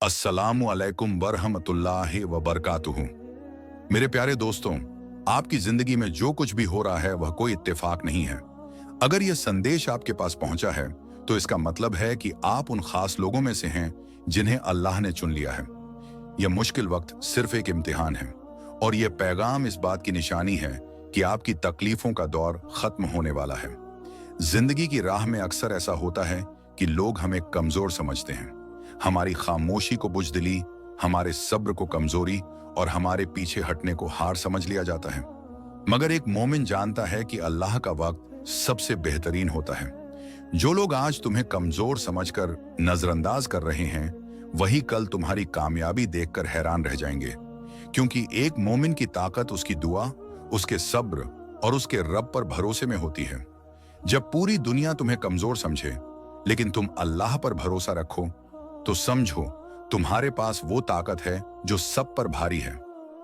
अस्सलामु अलैकुम वरहमतुल्लाहि वबरकातुहू। मेरे प्यारे दोस्तों, आपकी जिंदगी में जो कुछ भी हो रहा है वह कोई इत्तेफाक नहीं है। अगर यह संदेश आपके पास पहुंचा है तो इसका मतलब है कि आप उन खास लोगों में से हैं जिन्हें अल्लाह ने चुन लिया है। यह मुश्किल वक्त सिर्फ एक इम्तिहान है और यह पैगाम इस बात की निशानी है कि आपकी तकलीफों का दौर खत्म होने वाला है। जिंदगी की राह में अक्सर ऐसा होता है कि लोग हमें कमजोर समझते हैं। हमारी खामोशी को बुज़दिली, हमारे सब्र को कमजोरी और हमारे पीछे हटने को हार समझ लिया जाता है। मगर एक मोमिन जानता है कि अल्लाह का वक्त सबसे बेहतरीन होता है। जो लोग आज तुम्हें कमजोर समझकर नजरअंदाज कर रहे हैं, वही कल तुम्हारी कामयाबी देखकर हैरान रह जाएंगे, क्योंकि एक मोमिन की ताकत उसकी दुआ, उसके सब्र और उसके रब पर भरोसे में होती है। जब पूरी दुनिया तुम्हें कमजोर समझे लेकिन तुम अल्लाह पर भरोसा रखो, तो समझो तुम्हारे पास वो ताकत है जो सब पर भारी है।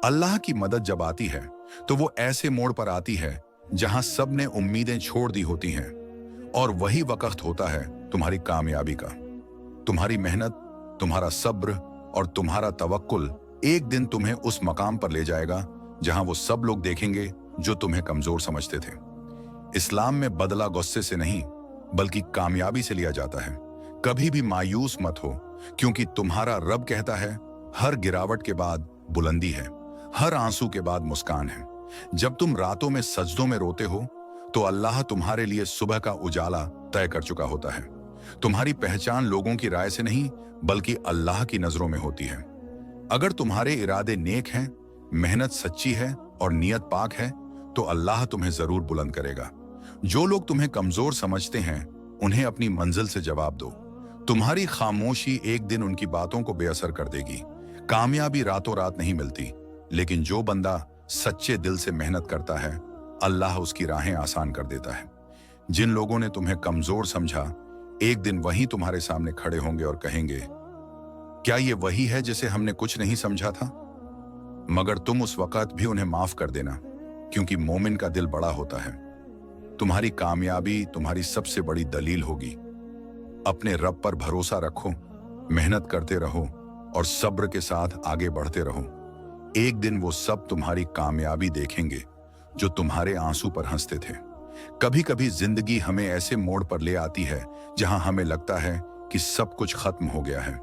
अल्लाह की मदद जब आती है तो वो ऐसे मोड़ पर आती है जहां सब ने उम्मीदें छोड़ दी होती हैं, और वही वक्त होता है तुम्हारी कामयाबी का। तुम्हारी मेहनत, तुम्हारा सब्र और तुम्हारा तवक्कुल एक दिन तुम्हें उस मकाम पर ले जाएगा जहां वो सब लोग देखेंगे जो तुम्हें कमजोर समझते थे। इस्लाम में बदला गुस्से से नहीं बल्कि कामयाबी से लिया जाता है। कभी भी मायूस मत हो, क्योंकि तुम्हारा रब कहता है, हर गिरावट के बाद बुलंदी है, हर आंसू के बाद मुस्कान है। जब तुम रातों में सजदों में रोते हो तो अल्लाह तुम्हारे लिए सुबह का उजाला तय कर चुका होता है। तुम्हारी पहचान लोगों की राय से नहीं बल्कि अल्लाह की नजरों में होती है। अगर तुम्हारे इरादे नेक हैं, मेहनत सच्ची है और नियत पाक है, तो अल्लाह तुम्हें जरूर बुलंद करेगा। जो लोग तुम्हें कमजोर समझते हैं, उन्हें अपनी मंजिल से जवाब दो। तुम्हारी खामोशी एक दिन उनकी बातों को बेअसर कर देगी। कामयाबी रातों रात नहीं मिलती, लेकिन जो बंदा सच्चे दिल से मेहनत करता है, अल्लाह उसकी राहें आसान कर देता है। जिन लोगों ने तुम्हें कमजोर समझा, एक दिन वही तुम्हारे सामने खड़े होंगे और कहेंगे, क्या ये वही है जिसे हमने कुछ नहीं समझा था? मगर तुम उस वक्त भी उन्हें माफ कर देना, क्योंकि मोमिन का दिल बड़ा होता है। तुम्हारी कामयाबी तुम्हारी सबसे बड़ी दलील होगी। अपने रब पर भरोसा रखो, मेहनत करते रहो और सब्र के साथ आगे बढ़ते रहो। एक दिन वो सब तुम्हारी कामयाबी देखेंगे जो तुम्हारे आंसू पर हंसते थे। कभी कभी जिंदगी हमें ऐसे मोड़ पर ले आती है जहां हमें लगता है कि सब कुछ खत्म हो गया है।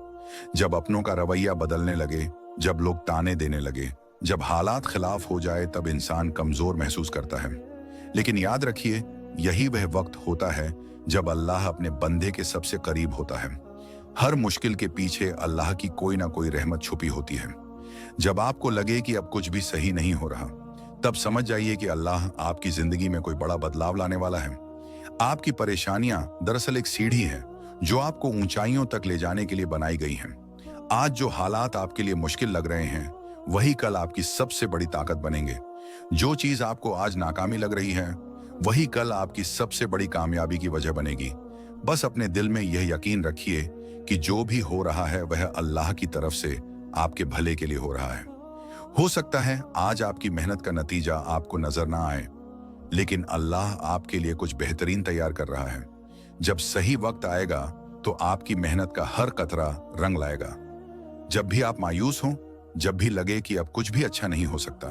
जब अपनों का रवैया बदलने लगे, जब लोग ताने देने लगे, जब हालात खिलाफ हो जाए, तब इंसान कमजोर महसूस करता है। लेकिन याद रखिए, यही वह वक्त होता है जब अल्लाह अपने बंदे के सबसे करीब होता है। हर मुश्किल के पीछे अल्लाह की कोई ना कोई रहमत छुपी होती है। जब आपको लगे कि अब कुछ भी सही नहीं हो रहा, तब समझ जाइए कि अल्लाह आपकी जिंदगी में कोई बड़ा बदलाव लाने वाला है। आपकी परेशानियां दरअसल एक सीढ़ी है जो आपको ऊंचाइयों तक ले जाने के लिए बनाई गई हैं। आज जो हालात आपके लिए मुश्किल लग रहे हैं, वही कल आपकी सबसे बड़ी ताकत बनेंगे। जो चीज आपको आज नाकामी लग रही है, वही कल आपकी सबसे बड़ी कामयाबी की वजह बनेगी। बस अपने दिल में यह यकीन रखिए कि जो भी हो रहा है वह अल्लाह की तरफ से आपके भले के लिए हो रहा है। हो सकता है आज आपकी मेहनत का नतीजा आपको नजर ना आए, लेकिन अल्लाह आपके लिए कुछ बेहतरीन तैयार कर रहा है। जब सही वक्त आएगा तो आपकी मेहनत का हर कतरा रंग लाएगा। जब भी आप मायूस हों, जब भी लगे कि अब कुछ भी अच्छा नहीं हो सकता,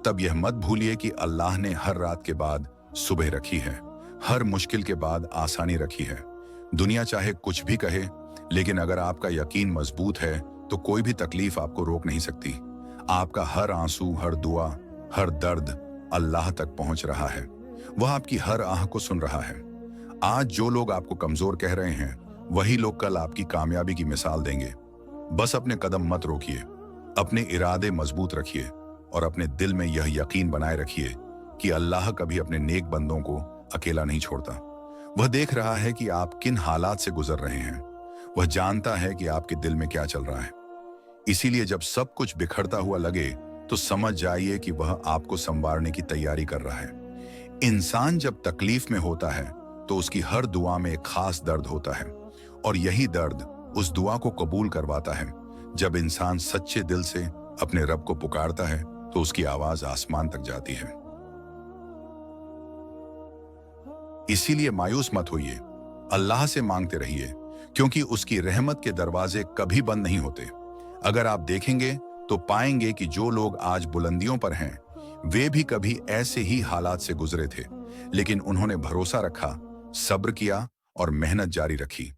तब यह मत भूलिए कि अल्लाह ने हर रात के बाद सुबह रखी है, हर मुश्किल के बाद आसानी रखी है। दुनिया चाहे कुछ भी कहे, लेकिन अगर आपका यकीन मजबूत है तो कोई भी तकलीफ आपको रोक नहीं सकती। आपका हर आंसू, हर दुआ, हर दर्द अल्लाह तक पहुंच रहा है। वह आपकी हर आह को सुन रहा है। आज जो लोग आपको कमजोर कह रहे हैं, वही लोग कल आपकी कामयाबी की मिसाल देंगे। बस अपने कदम मत रोकिए, अपने इरादे मजबूत रखिए और अपने दिल में यह यकीन बनाए रखिए कि अल्लाह कभी अपने नेक बंदों को अकेला नहीं छोड़ता। वह देख रहा है कि आप किन हालात से गुजर रहे हैं। वह जानता है कि आपके दिल में क्या चल रहा है। इसीलिए जब सब कुछ बिखरता हुआ लगे तो समझ जाइए कि वह आपको संवारने की तैयारी कर रहा है। इंसान जब तकलीफ में होता है तो उसकी हर दुआ में एक खास दर्द होता है, और यही दर्द उस दुआ को कबूल करवाता है। जब इंसान सच्चे दिल से अपने रब को पुकारता है तो उसकी आवाज आसमान तक जाती है। इसीलिए मायूस मत होइए, अल्लाह से मांगते रहिए, क्योंकि उसकी रहमत के दरवाजे कभी बंद नहीं होते। अगर आप देखेंगे तो पाएंगे कि जो लोग आज बुलंदियों पर हैं, वे भी कभी ऐसे ही हालात से गुजरे थे, लेकिन उन्होंने भरोसा रखा, सब्र किया और मेहनत जारी रखी।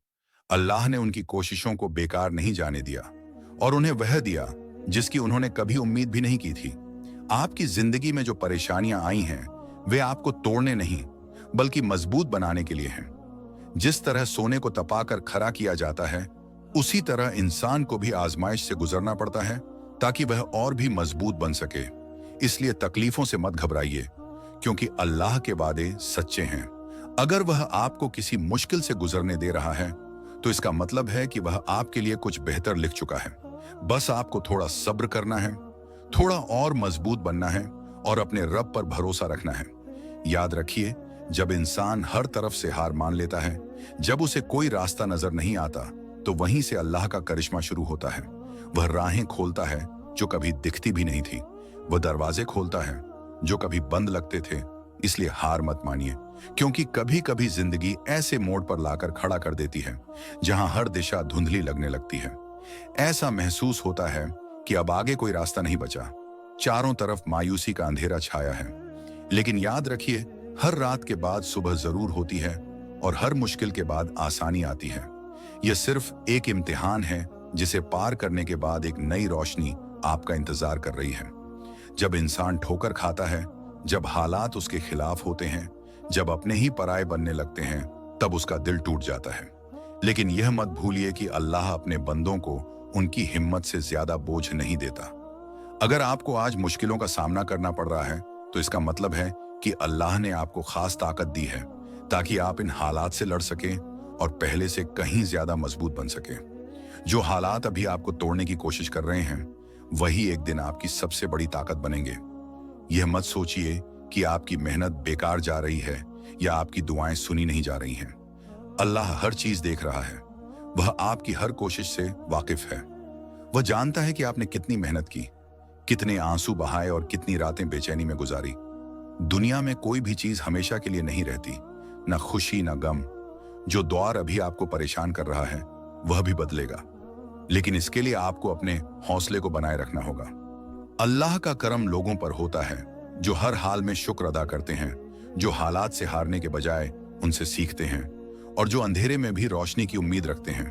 अल्लाह ने उनकी कोशिशों को बेकार नहीं जाने दिया और उन्हें वह दिया जिसकी उन्होंने कभी उम्मीद भी नहीं की थी। आपकी जिंदगी में जो परेशानियां आई हैं, वे आपको तोड़ने नहीं बल्कि मजबूत बनाने के लिए हैं। जिस तरह सोने को तपाकर खरा किया जाता है, उसी तरह इंसान को भी आजमाइश से गुजरना पड़ता है ताकि वह और भी मजबूत बन सके। इसलिए तकलीफों से मत घबराइए, क्योंकि अल्लाह के वादे सच्चे हैं। अगर वह आपको किसी मुश्किल से गुजरने दे रहा है, तो इसका मतलब है कि वह आपके लिए कुछ बेहतर लिख चुका है। बस आपको थोड़ा सब्र करना है, थोड़ा और मजबूत बनना है और अपने रब पर भरोसा रखना है। याद रखिए, जब इंसान हर तरफ से हार मान लेता है, जब उसे कोई रास्ता नजर नहीं आता, तो वहीं से अल्लाह का करिश्मा शुरू होता है। वह राहें खोलता है जो कभी दिखती भी नहीं थी, वह दरवाजे खोलता है जो कभी बंद लगते थे। इसलिए हार मत मानिए, क्योंकि कभी कभी जिंदगी ऐसे मोड़ पर लाकर खड़ा कर देती है जहां हर दिशा धुंधली लगने लगती है। ऐसा महसूस होता है कि अब आगे कोई रास्ता नहीं बचा, चारों तरफ मायूसी का अंधेरा छाया है। लेकिन याद रखिए, हर रात के बाद सुबह जरूर होती है और हर मुश्किल के बाद आसानी आती है। यह सिर्फ एक इम्तिहान है जिसे पार करने के बाद एक नई रोशनी आपका इंतजार कर रही है। जब इंसान ठोकर खाता है, जब हालात उसके खिलाफ होते हैं, जब अपने ही पराये बनने लगते हैं, तब उसका दिल टूट जाता है। लेकिन यह मत भूलिए कि अल्लाह अपने बंदों को उनकी हिम्मत से ज्यादा बोझ नहीं देता। अगर आपको आज मुश्किलों का सामना करना पड़ रहा है, तो इसका मतलब है कि अल्लाह ने आपको खास ताकत दी है ताकि आप इन हालात से लड़ सकें और पहले से कहीं ज्यादा मजबूत बन सकें। जो हालात अभी आपको तोड़ने की कोशिश कर रहे हैं, वही एक दिन आपकी सबसे बड़ी ताकत बनेंगे। यह मत सोचिए कि आपकी मेहनत बेकार जा रही है या आपकी दुआएं सुनी नहीं जा रही हैं। अल्लाह हर चीज देख रहा है। वह आपकी हर कोशिश से वाकिफ है। वह जानता है कि आपने कितनी मेहनत की, कितने आंसू बहाए और कितनी रातें बेचैनी में गुजारी। दुनिया में कोई भी चीज हमेशा के लिए नहीं रहती, ना खुशी ना गम। जो दौर अभी आपको परेशान कर रहा है, वह भी बदलेगा, लेकिन इसके लिए आपको अपने हौसले को बनाए रखना होगा। अल्लाह का करम लोगों पर होता है जो हर हाल में शुक्र अदा करते हैं, जो हालात से हारने के बजाय उनसे सीखते हैं और जो अंधेरे में भी रोशनी की उम्मीद रखते हैं।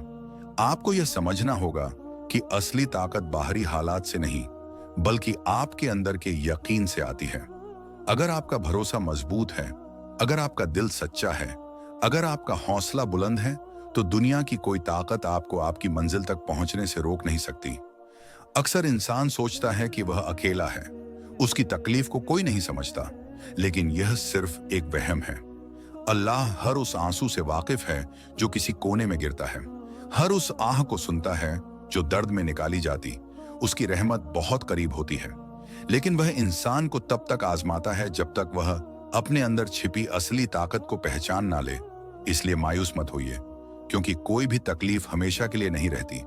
आपको यह समझना होगा कि असली ताकत बाहरी हालात से नहीं, बल्कि आपके अंदर के यकीन से आती है। अगर आपका भरोसा मजबूत है, अगर आपका दिल सच्चा है, अगर आपका हौसला बुलंद है, तो दुनिया की कोई ताकत आपको आपकी मंजिल तक पहुंचने से रोक नहीं सकती। अक्सर इंसान सोचता है कि वह अकेला है, उसकी तकलीफ को कोई नहीं समझता, लेकिन यह सिर्फ एक वहम है। अल्लाह हर उस आंसू से वाकिफ है जो किसी कोने में गिरता है, हर उस आह को सुनता है जो दर्द में निकाली जाती। उसकी रहमत बहुत करीब होती है, लेकिन वह इंसान को तब तक आजमाता है जब तक वह अपने अंदर छिपी असली ताकत को पहचान ना ले। इसलिए मायूस मत होइए, क्योंकि कोई भी तकलीफ हमेशा के लिए नहीं रहती।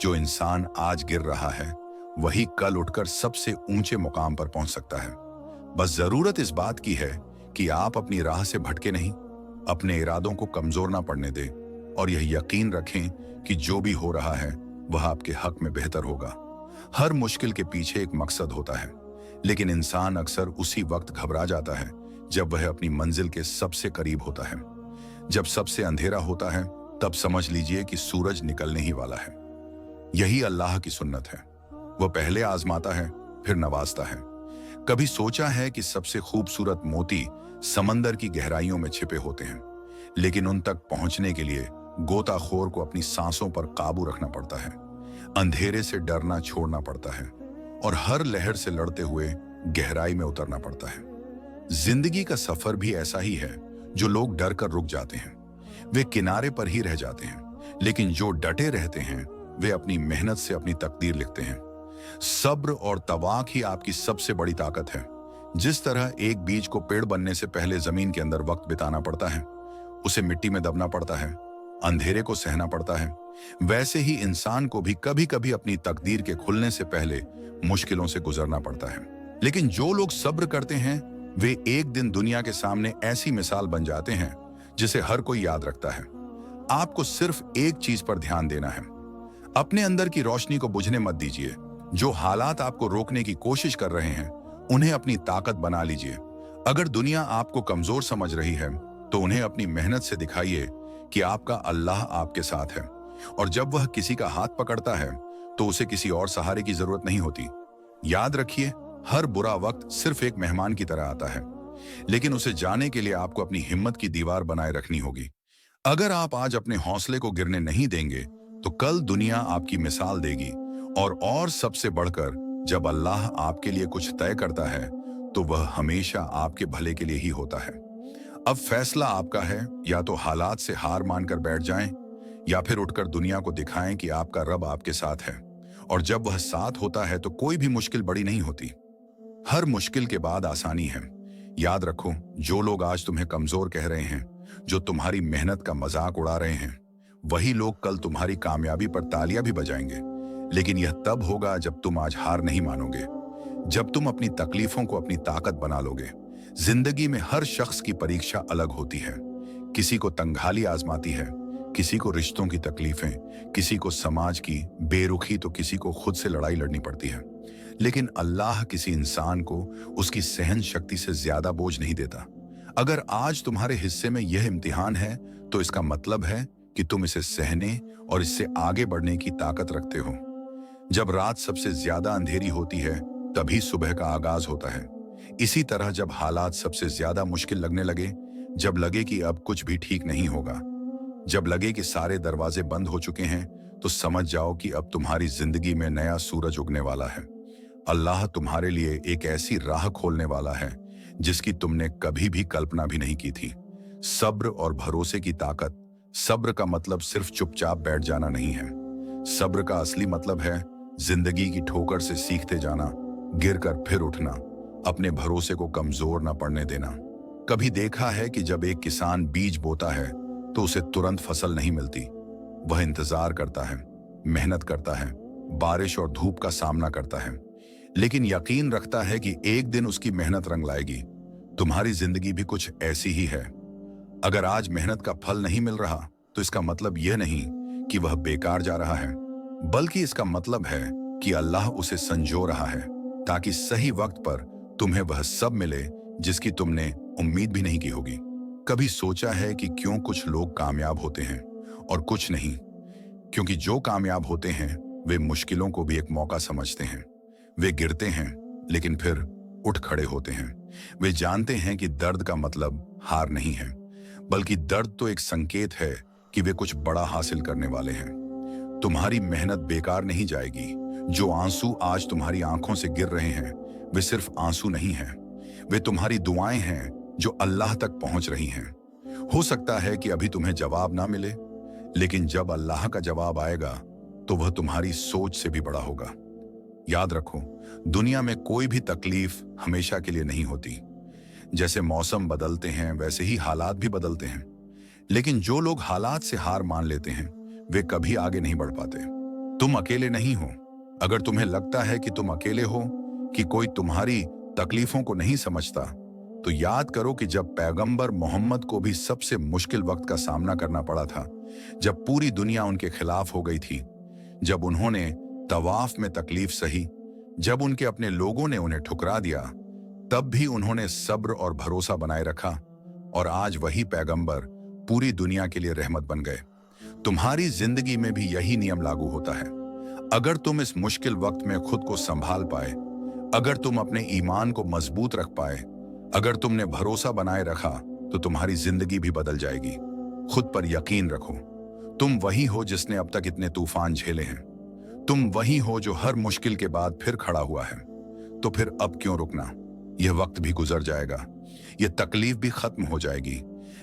जो इंसान आज गिर रहा है, वही कल उठकर सबसे ऊंचे मुकाम पर पहुंच सकता है। बस जरूरत इस बात की है कि आप अपनी राह से भटके नहीं, अपने इरादों को कमजोर ना पड़ने दें और यह यकीन रखें कि जो भी हो रहा है वह आपके हक में बेहतर होगा। हर मुश्किल के पीछे एक मकसद होता है, लेकिन इंसान अक्सर उसी वक्त घबरा जाता है जब वह अपनी मंजिल के सबसे करीब होता है। जब सबसे अंधेरा होता है, तब समझ लीजिए कि सूरज निकलने ही वाला है। यही अल्लाह की सुन्नत है। वह पहले आजमाता है, फिर नवाजता है। कभी सोचा है कि सबसे खूबसूरत मोती समंदर की गहराइयों में छिपे होते हैं, लेकिन उन तक पहुंचने के लिए गोताखोर को अपनी सांसों पर काबू रखना पड़ता है, अंधेरे से डरना छोड़ना पड़ता है और हर लहर से लड़ते हुए गहराई में उतरना पड़ता है। जिंदगी का सफर भी ऐसा ही है। जो लोग डर कर रुक जाते हैं, वे किनारे पर ही रह जाते हैं, लेकिन जो डटे रहते हैं, वे अपनी मेहनत से अपनी तकदीर लिखते हैं। सब्र और तवाक ही आपकी सबसे बड़ी ताकत है। जिस तरह एक बीज को पेड़ बनने से पहले जमीन के अंदर वक्त बिताना पड़ता है, उसे मिट्टी में दबना पड़ता है, अंधेरे को सहना पड़ता है, वैसे ही इंसान को भी कभी कभी अपनी तकदीर के खुलने से पहले मुश्किलों से गुजरना पड़ता है। लेकिन जो लोग सब्र करते हैं, वे एक दिन दुनिया के सामने ऐसी मिसाल बन जाते हैं जिसे हर कोई याद रखता है। आपको सिर्फ एक चीज पर ध्यान देना है। अपने अंदर की रोशनी को बुझने मत दीजिए। जो हालात आपको रोकने की कोशिश कर रहे हैं, उन्हें अपनी ताकत बना लीजिए। अगर दुनिया आपको कमजोर समझ रही है, तो उन्हें अपनी मेहनत से दिखाइए कि आपका अल्लाह आपके साथ है। और जब वह किसी का हाथ पकड़ता है, तो उसे किसी और सहारे की जरूरत नहीं होती। याद रखिए, हर बुरा वक्त सिर्फ एक मेहमान की तरह आता है, लेकिन उसे जाने के लिए आपको अपनी हिम्मत की दीवार बनाए रखनी होगी। अगर आप आज अपने हौसले को गिरने नहीं देंगे, तो कल दुनिया आपकी मिसाल देगी। और सबसे बढ़कर, जब अल्लाह आपके लिए कुछ तय करता है, तो वह हमेशा आपके भले के लिए ही होता है। अब फैसला आपका है, या तो हालात से हार मानकर बैठ जाएं, या फिर उठकर दुनिया को दिखाएं कि आपका रब आपके साथ है। और जब वह साथ होता है, तो कोई भी मुश्किल बड़ी नहीं होती। हर मुश्किल के बाद आसानी है। याद रखो, जो लोग आज तुम्हें कमजोर कह रहे हैं, जो तुम्हारी मेहनत का मजाक उड़ा रहे हैं, वही लोग कल तुम्हारी कामयाबी पर तालियां भी बजाएंगे। लेकिन यह तब होगा जब तुम आज हार नहीं मानोगे, जब तुम अपनी तकलीफों को अपनी ताकत बना लोगे। जिंदगी में हर शख्स की परीक्षा अलग होती है। किसी को तंगहाली आजमाती है, किसी को रिश्तों की तकलीफें, किसी को समाज की बेरुखी, तो किसी को खुद से लड़ाई लड़नी पड़ती है। लेकिन अल्लाह किसी इंसान को उसकी सहन शक्ति से ज्यादा बोझ नहीं देता। अगर आज तुम्हारे हिस्से में यह इम्तिहान है, तो इसका मतलब है कि तुम इसे सहने और इससे आगे बढ़ने की ताकत रखते हो। जब रात सबसे ज्यादा अंधेरी होती है, तभी सुबह का आगाज होता है। इसी तरह जब हालात सबसे ज्यादा मुश्किल लगने लगे, जब लगे कि अब कुछ भी ठीक नहीं होगा, जब लगे कि सारे दरवाजे बंद हो चुके हैं, तो समझ जाओ कि अब तुम्हारी जिंदगी में नया सूरज उगने वाला है। अल्लाह तुम्हारे लिए एक ऐसी राह खोलने वाला है जिसकी तुमने कभी भी कल्पना भी नहीं की थी। सब्र और भरोसे की ताकत। सब्र का मतलब सिर्फ चुपचाप बैठ जाना नहीं है। सब्र का असली मतलब है जिंदगी की ठोकर से सीखते जाना, गिरकर फिर उठना, अपने भरोसे को कमजोर न पड़ने देना। कभी देखा है कि जब एक किसान बीज बोता है, तो उसे तुरंत फसल नहीं मिलती। वह इंतजार करता है, मेहनत करता है, बारिश और धूप का सामना करता है, लेकिन यकीन रखता है कि एक दिन उसकी मेहनत रंग लाएगी। तुम्हारी जिंदगी भी कुछ ऐसी ही है। अगर आज मेहनत का फल नहीं मिल रहा, तो इसका मतलब यह नहीं कि वह बेकार जा रहा है, बल्कि इसका मतलब है कि अल्लाह उसे संजो रहा है, ताकि सही वक्त पर तुम्हें वह सब मिले जिसकी तुमने उम्मीद भी नहीं की होगी। कभी सोचा है कि क्यों कुछ लोग कामयाब होते हैं और कुछ नहीं? क्योंकि जो कामयाब होते हैं, वे मुश्किलों को भी एक मौका समझते हैं। वे गिरते हैं, लेकिन फिर उठ खड़े होते हैं। वे जानते हैं कि दर्द का मतलब हार नहीं है, बल्कि दर्द तो एक संकेत है कि वे कुछ बड़ा हासिल करने वाले हैं। तुम्हारी मेहनत बेकार नहीं जाएगी। जो आंसू आज तुम्हारी आंखों से गिर रहे हैं, वे सिर्फ आंसू नहीं हैं, वे तुम्हारी दुआएं हैं जो अल्लाह तक पहुंच रही हैं। हो सकता है कि अभी तुम्हें जवाब ना मिले, लेकिन जब अल्लाह का जवाब आएगा, तो वह तुम्हारी सोच से भी बड़ा होगा। याद रखो, दुनिया में कोई भी तकलीफ हमेशा के लिए नहीं होती। जैसे मौसम बदलते हैं, वैसे ही हालात भी बदलते हैं। लेकिन जो लोग हालात से हार मान लेते हैं, वे कभी आगे नहीं बढ़ पाते। तुम अकेले नहीं हो। अगर तुम्हें लगता है कि तुम अकेले हो, कि कोई तुम्हारी तकलीफों को नहीं समझता, तो याद करो कि जब पैगंबर मोहम्मद को भी सबसे मुश्किल वक्त का सामना करना पड़ा था, जब पूरी दुनिया उनके खिलाफ हो गई थी, जब उन्होंने तवाफ में तकलीफ सही, जब उनके अपने लोगों ने उन्हें ठुकरा दिया, तब भी उन्होंने सब्र और भरोसा बनाए रखा। और आज वही पैगंबर पूरी दुनिया के लिए रहमत बन गए। तुम्हारी जिंदगी में भी यही नियम लागू होता है। अगर तुम इस मुश्किल वक्त में खुद को संभाल पाए, अगर तुम अपने ईमान को मजबूत रख पाए, अगर तुमने भरोसा बनाए रखा, तो तुम्हारी जिंदगी भी बदल जाएगी। खुद पर यकीन रखो। तुम वही हो जिसने अब तक इतने तूफान झेले हैं। तुम वही हो जो हर मुश्किल के बाद फिर खड़ा हुआ है। तो फिर अब क्यों रुकना? यह वक्त भी गुजर जाएगा, यह तकलीफ भी खत्म हो जाएगी,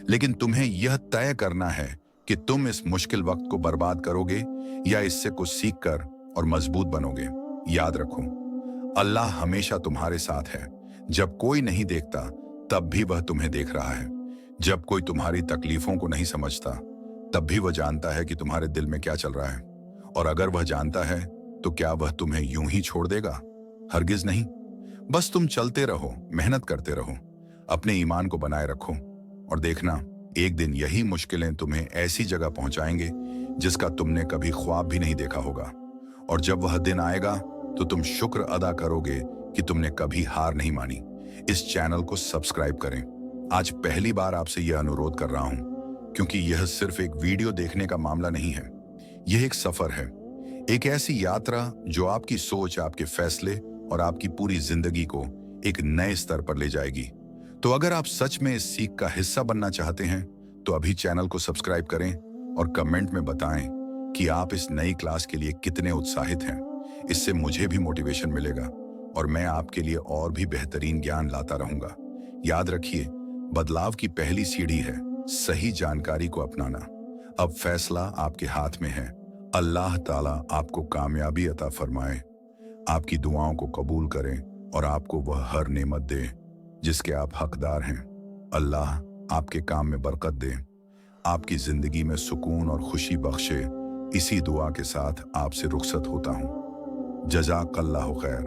लेकिन तुम्हें यह तय करना है कि तुम इस मुश्किल वक्त को बर्बाद करोगे या इससे कुछ सीखकर और मजबूत बनोगे। याद रखो, अल्लाह हमेशा तुम्हारे साथ है। जब कोई नहीं देखता, तब भी वह तुम्हें देख रहा है। जब कोई तुम्हारी तकलीफों को नहीं समझता, तब भी वह जानता है कि तुम्हारे दिल में क्या चल रहा है। और अगर वह जानता है, तो क्या वह तुम्हें यूं ही छोड़ देगा? हरगिज नहीं। बस तुम चलते रहो, मेहनत करते रहो, अपने ईमान को बनाए रखो, और देखना, एक दिन यही मुश्किलें तुम्हें ऐसी जगह पहुंचाएंगे जिसका तुमने कभी ख्वाब भी नहीं देखा होगा। और जब वह दिन आएगा तो तुम शुक्र अदा करोगे कि तुमने कभी हार नहीं मानी। इस चैनल को सब्सक्राइब करें। आज पहली बार आपसे यह अनुरोध कर रहा हूं क्योंकि यह सिर्फ एक वीडियो देखने का मामला नहीं है। यह एक सफर है, एक ऐसी यात्रा जो आपकी सोच, आपके फैसले और आपकी पूरी जिंदगी को एक नए स्तर पर ले जाएगी। तो अगर आप सच में इस सीख का हिस्सा बनना चाहते हैं तो अभी चैनल को सब्सक्राइब करें और कमेंट में बताएं कि आप इस नई क्लास के लिए कितने उत्साहित हैं। इससे मुझे भी मोटिवेशन मिलेगा और मैं आपके लिए और भी बेहतरीन ज्ञान लाता रहूंगा। याद रखिए, बदलाव की पहली सीढ़ी है सही जानकारी को अपनाना। अब फैसला आपके हाथ में है। अल्लाह ताला आपको कामयाबी अता फरमाए, आपकी दुआओं को कबूल करें और आपको वह हर नेमत दे जिसके आप हकदार हैं। अल्लाह आपके काम में बरकत दे, आपकी जिंदगी में सुकून और खुशी बख्शे। इसी दुआ के साथ आपसे रुखसत होता हूं। जज़ाकल्लाहु खैर।